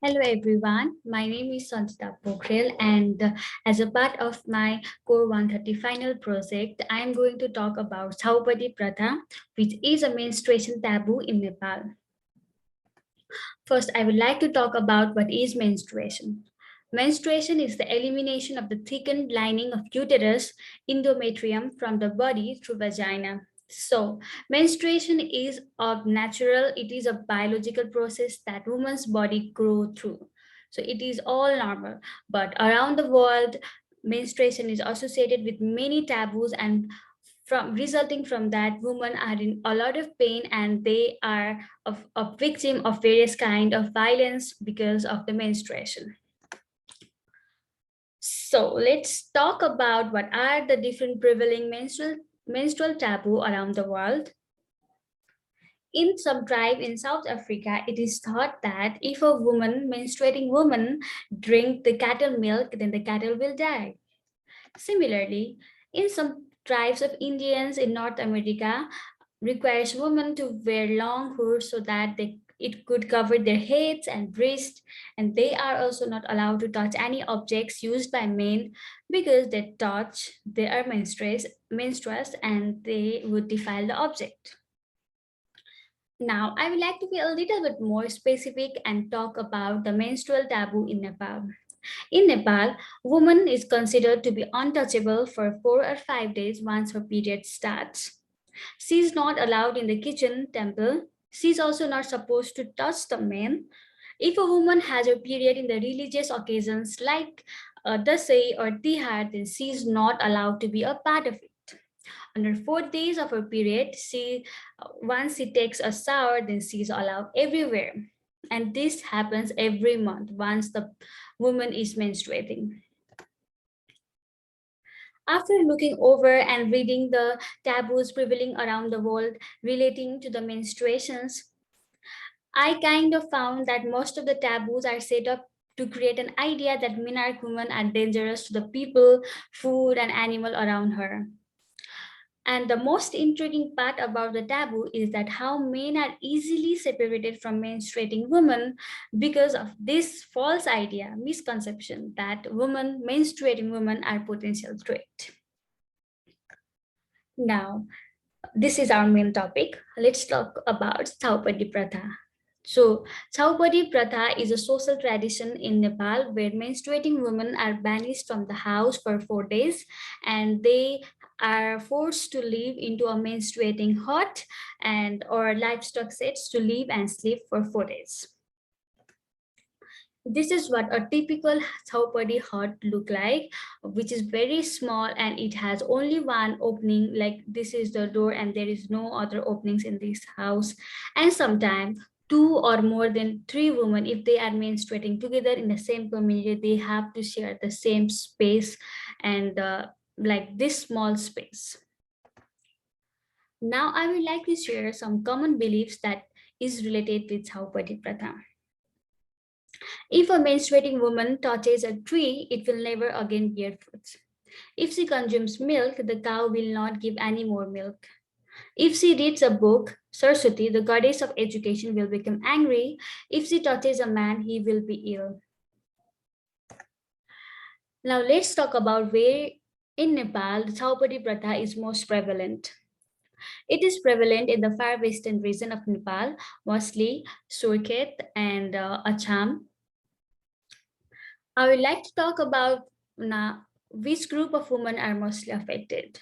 Hello everyone, my name is Sanjita Pokhrel and as a part of my Core 130 final project, I am going to talk about Chaupadi Pratha, which is a menstruation taboo in Nepal. First, I would like to talk about what is menstruation. Menstruation is the elimination of the thickened lining of uterus endometrium from the body through vagina. So, menstruation is of natural, it is a biological process that woman's body grow through. So it is all normal. But around the world, menstruation is associated with many taboos and from resulting from that women are in a lot of pain and they are a victim of various kind of violence because of the menstruation. So let's talk about what are the different prevailing menstrual taboo around the world. In some tribe in South Africa, it is thought that if a menstruating woman, drink the cattle milk, then the cattle will die. Similarly, in some tribes of Indians in North America, requires women to wear long hoods so that it could cover their heads and breasts, and they are also not allowed to touch any objects used by men because they are menstruous and they would defile the object. Now, I would like to be a little bit more specific and talk about the menstrual taboo in Nepal. In Nepal, woman is considered to be untouchable for 4 or 5 days once her period starts. She is not allowed in the kitchen temple. She is also not supposed to touch the men. If a woman has her period in the religious occasions like Dasai or Tihar, then she is not allowed to be a part of it. On her 4 days of her period, once she takes a shower, then she is allowed everywhere. And this happens every month once the woman is menstruating. After looking over and reading the taboos prevailing around the world relating to the menstruations, I kind of found that most of the taboos are set up to create an idea that menarche women are dangerous to the people, food, and animal around her. And the most intriguing part about the taboo is that how men are easily separated from menstruating women because of this false idea, misconception that menstruating women are potential threat. Now, this is our main topic. Let's talk about Chaupadi Pratha. So, Chaupadi Pratha is a social tradition in Nepal where menstruating women are banished from the house for 4 days and they are forced to live into a menstruating hut and or livestock sets to live and sleep for 4 days. This is what a typical Chaupadi hut look like, which is very small and it has only one opening, like this is the door and there is no other openings in this house. And sometimes two or more than three women, if they are menstruating together in the same community, they have to share the same space and like this small space. Now I would like to share some common beliefs that is related with Chaupadi Pratha. If a menstruating woman touches a tree, it will never again bear fruits. If she consumes milk, the cow will not give any more milk. If she reads a book, Saraswati, the goddess of education, will become angry. If she touches a man, he will be ill. Now let's talk about where in Nepal the Chaupadi Pratha is most prevalent. It is prevalent in the far western region of Nepal, mostly Surkhet and Acham. I would like to talk about now which group of women are mostly affected.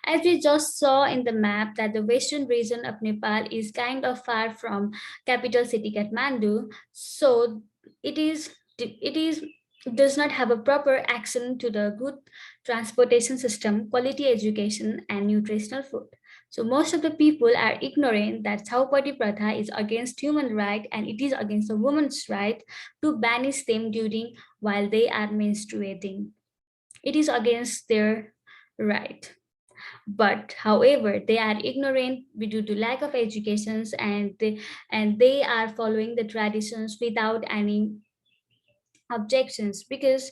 As we just saw in the map that the western region of Nepal is kind of far from capital city Kathmandu, so it is does not have a proper access to the good transportation system, quality education, and nutritional food. So most of the people are ignorant that Chaupadi Pratha is against human right and it is against the woman's right to banish them during while they are menstruating. It is against their right. But however, they are ignorant due to lack of educations and they are following the traditions without any objections because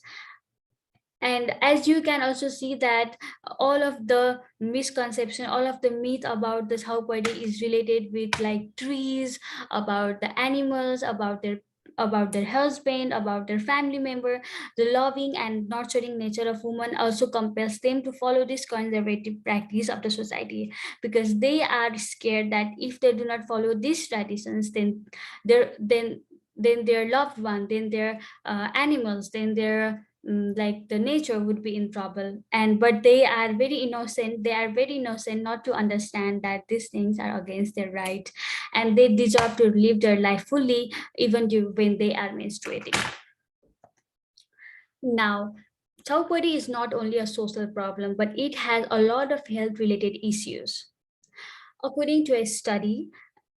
and as you can also see that all of the misconception all of the myth about this how body is related with like trees about the animals about their about their husband, about their family member. The loving and nurturing nature of women also compels them to follow this conservative practice of the society, because they are scared that if they do not follow these traditions, their then then their loved one, then their animals, then their like the nature would be in trouble. And but they are very innocent, they are very innocent not to understand that these things are against their right, and they deserve to live their life fully even when they are menstruating. Now, Chaupadi is not only a social problem, but it has a lot of health related issues. According to a study,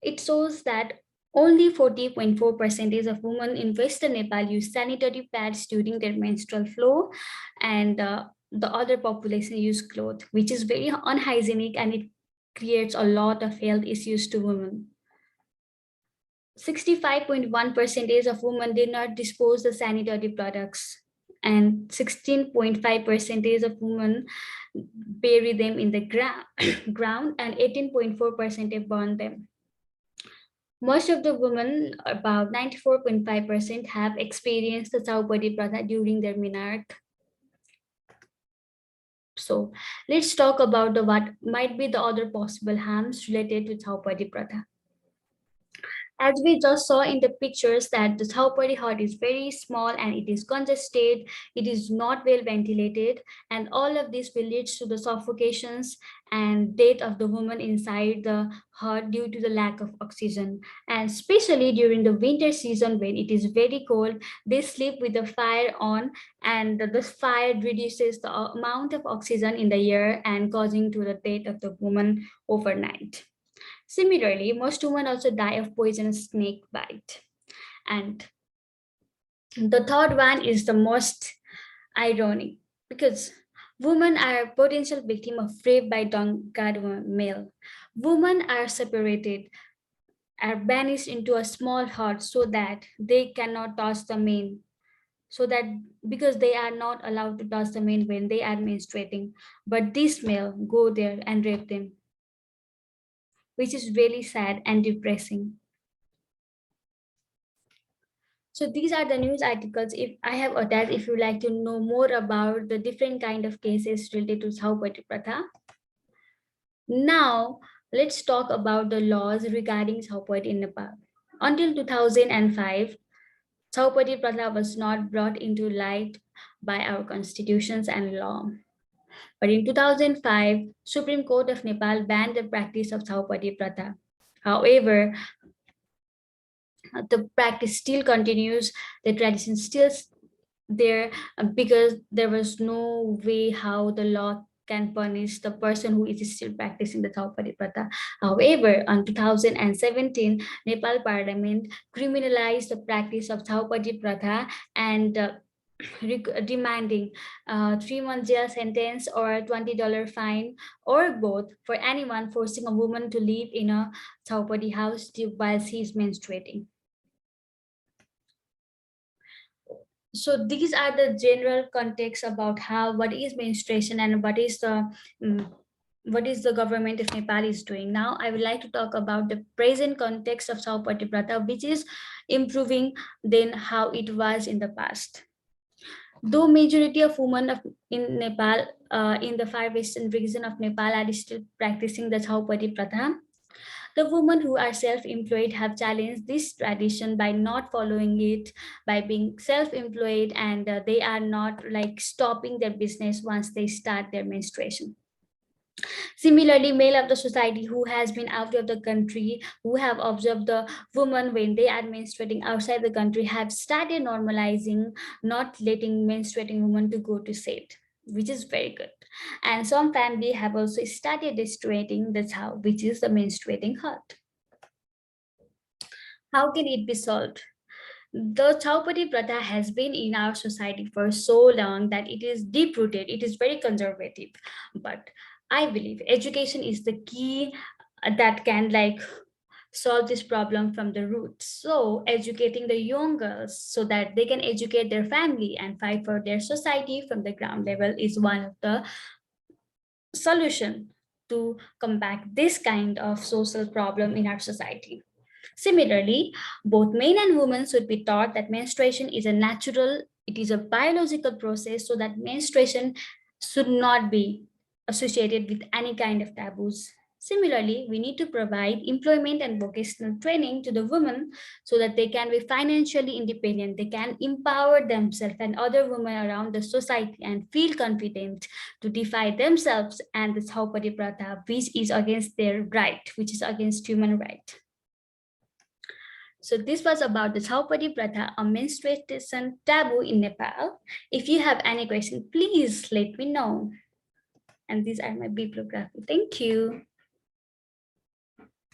it shows that only 40.4% of women in Western Nepal use sanitary pads during their menstrual flow, and the other population use clothes, which is very unhygienic, and it creates a lot of health issues to women. 65.1% of women did not dispose the sanitary products, and 16.5% of women bury them in the ground, and 18.4% burn them. Most of the women, about 94.5%, have experienced the Chaupadi Pratha during their menarche. So let's talk about the what might be the other possible harms related to Chaupadi Pratha. As we just saw in the pictures, that the Chaupadi hut is very small and it is congested, it is not well ventilated, and all of this will lead to the suffocations and death of the woman inside the hut due to the lack of oxygen. And especially during the winter season when it is very cold, they sleep with the fire on, and the fire reduces the amount of oxygen in the air and causing to the death of the woman overnight. Similarly, most women also die of poisonous snake bite. And the third one is the most ironic, because women are potential victim of rape by Dongad male. Women are separated, are banished into a small hut so that they cannot touch the men. So that because they are not allowed to touch the men when they are menstruating, but this male go there and rape them, which is really sad and depressing. So these are the news articles if I have attached if you like to know more about the different kind of cases related to Chaupadi Pratha. Now let's talk about the laws regarding Chaupadi in Nepal. Until 2005, Chaupadi Pratha was not brought into light by our constitutions and law. But in 2005, Supreme Court of Nepal banned the practice of Chaupadi Pratha. However, the practice still continues, the tradition still there, because there was no way how the law can punish the person who is still practicing the Chaupadi Pratha. However, in 2017, Nepal Parliament criminalized the practice of Chaupadi Pratha, and demanding 3 months jail sentence or $20 fine, or both, for anyone forcing a woman to live in a Chaupadi house while she is menstruating. So these are the general context about how what is menstruation and mm, what is the government of Nepal is doing. Now I would like to talk about the present context of Chaupadi Pratha, which is improving than how it was in the past. Though majority of women in Nepal, in the far western region of Nepal, are still practicing the Chaupadi Pratha, the women who are self employed have challenged this tradition by not following it, by being self employed, and they are not like stopping their business once they start their menstruation. Similarly, male of the society who has been out of the country, who have observed the women when they are menstruating outside the country, have started normalizing not letting menstruating women to go to set, which is very good. And some family have also started menstruating the chow, which is the menstruating hut. How can it be solved? The Chaupadi Pratha has been in our society for so long that it is deep rooted, it is very conservative. But I believe education is the key that can like solve this problem from the roots. So educating the young girls so that they can educate their family and fight for their society from the ground level is one of the solution to combat this kind of social problem in our society. Similarly, both men and women should be taught that menstruation is a natural, it is a biological process, so that menstruation should not be associated with any kind of taboos. Similarly, we need to provide employment and vocational training to the women so that they can be financially independent, they can empower themselves and other women around the society and feel confident to defy themselves and the Chaupadi Pratha, which is against their right, which is against human right. So this was about the Chaupadi Pratha, a menstruation taboo in Nepal. If you have any question, please let me know. And these are my bibliography. Thank you.